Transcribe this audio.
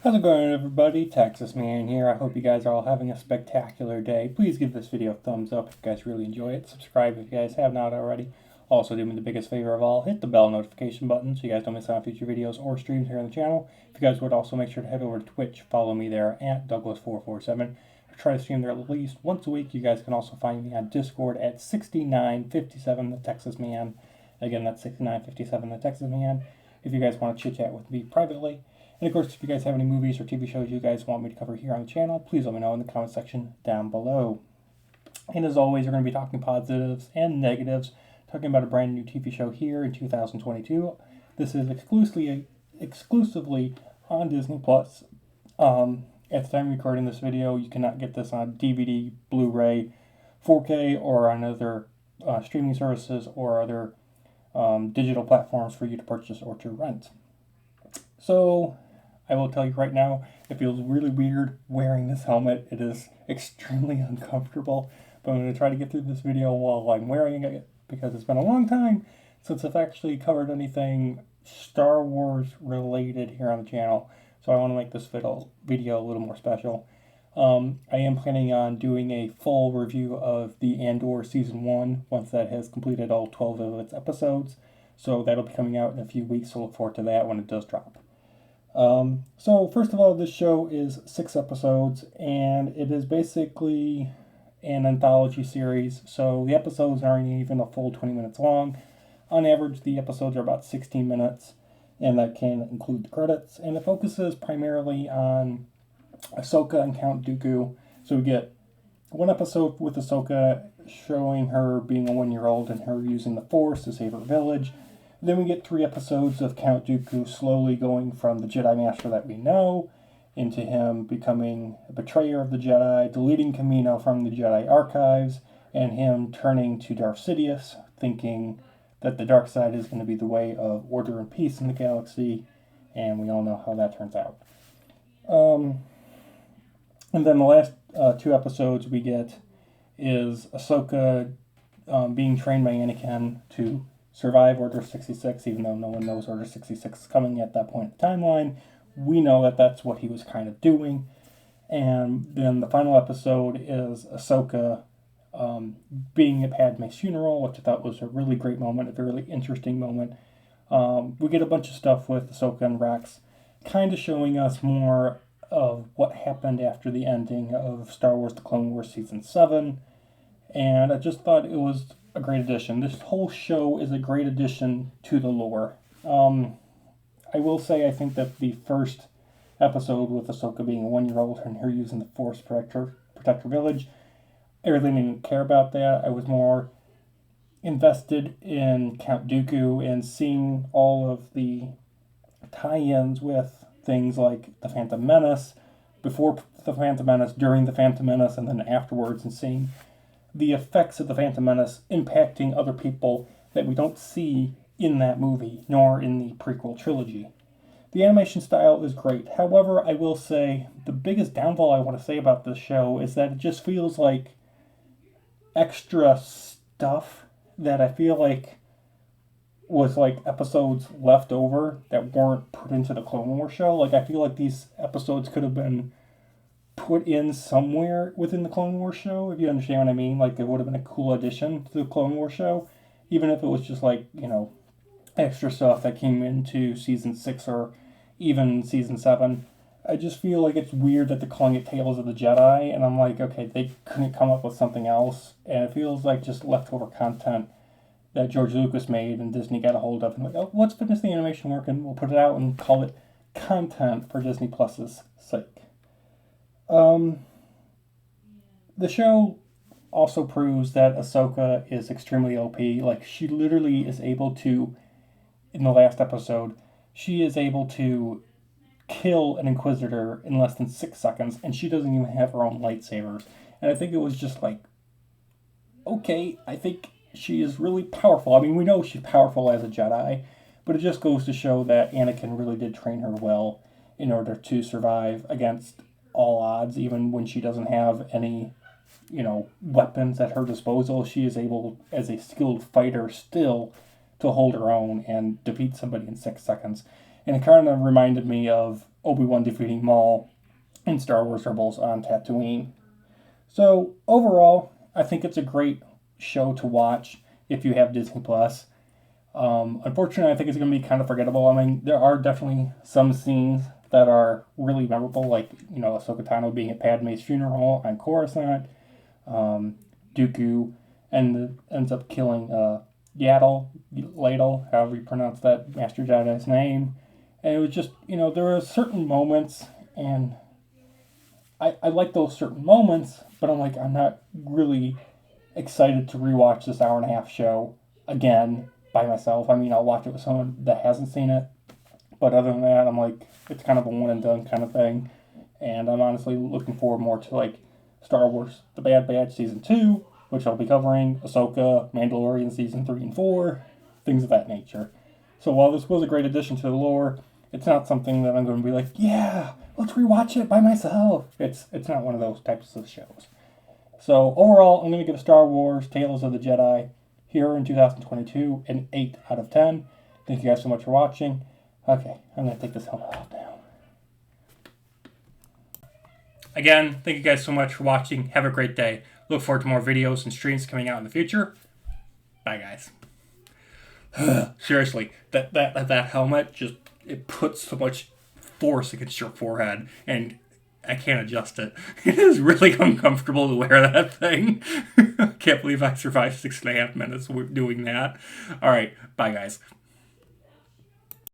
How's it going, everybody? Texas Man here. I hope you guys are all having a spectacular day. Please give this video a thumbs up if you guys really enjoy it. Subscribe if you guys have not already. Also, do me the biggest favor of all, hit the bell notification button so you guys don't miss out on future videos or streams here on the channel. If you guys would also make sure to head over to Twitch, follow me there at Douglas447. I try to stream there at least once a week. You guys can also find me on Discord at 6957 the Texas Man. Again, that's 6957 the Texas Man. If you guys want to chit chat with me privately. And of course, if you guys have any movies or TV shows you guys want me to cover here on the channel, please let me know in the comment section down below. And as always, we're going to be talking positives and negatives, talking about a brand new TV show here in 2022. This is exclusively on Disney Plus. At the time of recording this video, you cannot get this on DVD, Blu-ray, 4K, or on other streaming services or other digital platforms for you to purchase or to rent. So, I will tell you right now, it feels really weird wearing this helmet. It is extremely uncomfortable, but I'm going to try to get through this video while I'm wearing it because it's been a long time since I've actually covered anything Star Wars related here on the channel. So I want to make this video a little more special. I am planning on doing a full review of the Andor Season 1 once that has completed all 12 of its episodes. So that'll be coming out in a few weeks, so look forward to that when it does drop. So first of all, this show is 6 episodes, and it is basically an anthology series, so the episodes aren't even a full 20 minutes long. On average, the episodes are about 16 minutes, and that can include the credits, and it focuses primarily on Ahsoka and Count Dooku. So we get one episode with Ahsoka showing her being a 1-year-old and her using the Force to save her village. Then we get 3 episodes of Count Dooku slowly going from the Jedi Master that we know into him becoming a betrayer of the Jedi, deleting Kamino from the Jedi archives, and him turning to Darth Sidious, thinking that the dark side is going to be the way of order and peace in the galaxy, and we all know how that turns out. And then the last 2 episodes we get is Ahsoka being trained by Anakin to survive Order 66, even though no one knows Order 66 is coming at that point in the timeline. We know that that's what he was kind of doing. And then the final episode is Ahsoka being at Padme's funeral, which I thought was a really great moment, a really interesting moment. We get a bunch of stuff with Ahsoka and Rex, kind of showing us more of what happened after the ending of Star Wars The Clone Wars Season 7. And I just thought it was a great addition. This whole show is a great addition to the lore. I will say I think that the first episode with Ahsoka being a 1-year-old and her using the Force to protect her village, I really didn't care about that. I was more invested in Count Dooku and seeing all of the tie-ins with things like the Phantom Menace, before the Phantom Menace, during the Phantom Menace, and then afterwards, and seeing the effects of the Phantom Menace impacting other people that we don't see in that movie, nor in the prequel trilogy. The animation style is great. However, I will say the biggest downfall I want to say about this show is that it just feels like extra stuff that I feel like was like episodes left over that weren't put into the Clone Wars show. Like, I feel like these episodes could have been put in somewhere within the Clone Wars show, if you understand what I mean. Like, it would have been a cool addition to the Clone Wars show, even if it was just like, extra stuff that came into Season 6 or even Season 7. I just feel like it's weird that they're calling it Tales of the Jedi, and I'm like, okay, they couldn't come up with something else, and it feels like just leftover content that George Lucas made and Disney got a hold of, and like, oh, let's finish the animation work and we'll put it out and call it content for Disney Plus's sake. The show also proves that Ahsoka is extremely OP. Like, she literally is able to, in the last episode, she is able to kill an Inquisitor in less than 6 seconds, and she doesn't even have her own lightsabers. And I think it was just like, okay, I think she is really powerful. I mean, we know she's powerful as a Jedi, but it just goes to show that Anakin really did train her well in order to survive against all odds, even when she doesn't have any, weapons at her disposal. She is able, as a skilled fighter, still to hold her own and defeat somebody in 6 seconds. And it kind of reminded me of Obi-Wan defeating Maul in Star Wars Rebels on Tatooine. So overall, I think it's a great show to watch if you have Disney Plus. Unfortunately, I think it's going to be kind of forgettable. I mean, there are definitely some scenes that are really memorable, like, Ahsoka Tano being at Padme's funeral on Coruscant. Dooku ends up killing Ladle, however you pronounce that Master Jedi's name. And it was just, there were certain moments, and I like those certain moments, but I'm not really excited to rewatch this hour and a half show again by myself. I mean, I'll watch it with someone that hasn't seen it, but other than that, I'm like, it's kind of a one and done kind of thing. And I'm honestly looking forward more to like Star Wars: The Bad Batch Season 2, which I'll be covering, Ahsoka, Mandalorian Season 3 and 4, things of that nature. So while this was a great addition to the lore, it's not something that I'm going to be like, yeah, let's rewatch it by myself. It's not one of those types of shows. So overall, I'm going to give Star Wars Tales of the Jedi here in 2022 an 8 out of 10. Thank you guys so much for watching. Okay, I'm going to take this helmet off now. Again, thank you guys so much for watching. Have a great day. Look forward to more videos and streams coming out in the future. Bye, guys. Seriously, that helmet it puts so much force against your forehead, and I can't adjust it. It is really uncomfortable to wear that thing. I can't believe I survived 6.5 minutes doing that. All right, bye, guys.